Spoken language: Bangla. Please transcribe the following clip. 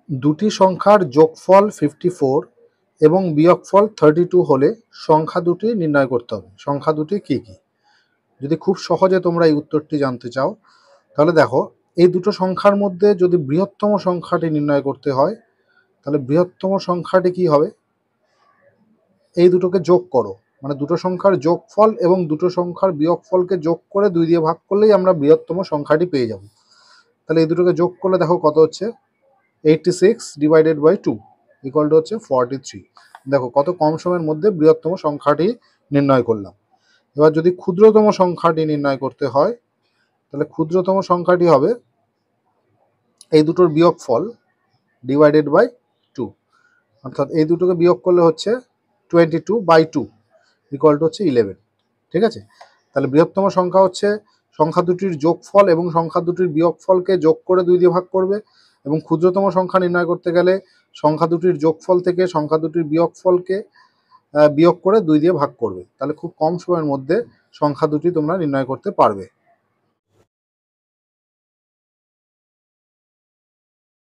দুটি সংখ্যার যোগফল 54 এবং বিয়োগফল 32 হলে সংখ্যা দুটি নির্ণয় করতে হবে। সংখ্যা দুটি কি কি? যদি খুব সহজে তোমরা এই উত্তরটি জানতে চাও তাহলে দেখো, এই দুটো সংখ্যার মধ্যে যদি বৃহত্তম সংখ্যাটি নির্ণয় করতে হয় তাহলে বৃহত্তম সংখ্যাটি কি হবে? এই দুটোকে যোগ করো, মানে দুটো সংখ্যার যোগফল এবং দুটো সংখ্যার বিয়োগফলকে যোগ করে 2 দিয়ে ভাগ করলেই আমরা বৃহত্তম সংখ্যাটি পেয়ে যাব। তাহলে এই দুটোকে যোগ করলে দেখো কত হচ্ছে, 86 ডিভাইডেড বাই 2 ইকুয়াল টু হচ্ছে 43। দেখো কত কম সময়ের মধ্যে বৃহত্তম সংখ্যাটি নির্ণয় করলাম। এবার যদি ক্ষুদ্রতম সংখ্যাটি নির্ণয় করতে হয় তাহলে ক্ষুদ্রতম সংখ্যাটি হবে এই দুটোর বিয়োগফল ডিভাইডেড বাই 2, অর্থাৎ এই দুটোকে বিয়োগ করলে হচ্ছে 22/2 ইকুয়াল টু হচ্ছে 11। ঠিক আছে, তাহলে বৃহত্তম সংখ্যা হচ্ছে সংখ্যা দুটির যোগফল এবং সংখ্যা দুটির বিয়োগফলকে যোগ করে 2 দিয়ে ভাগ করবে, এবং ক্ষুদ্রতম সংখ্যা নির্ণয় করতে গেলে সংখ্যা দুটির যোগফল থেকে সংখ্যা দুটির বিয়োগফলকে বিয়োগ করে 2 দিয়ে ভাগ করবে। তাহলে খুব কম সময়ের মধ্যে সংখ্যা দুটি তোমরা নির্ণয় করতে পারবে।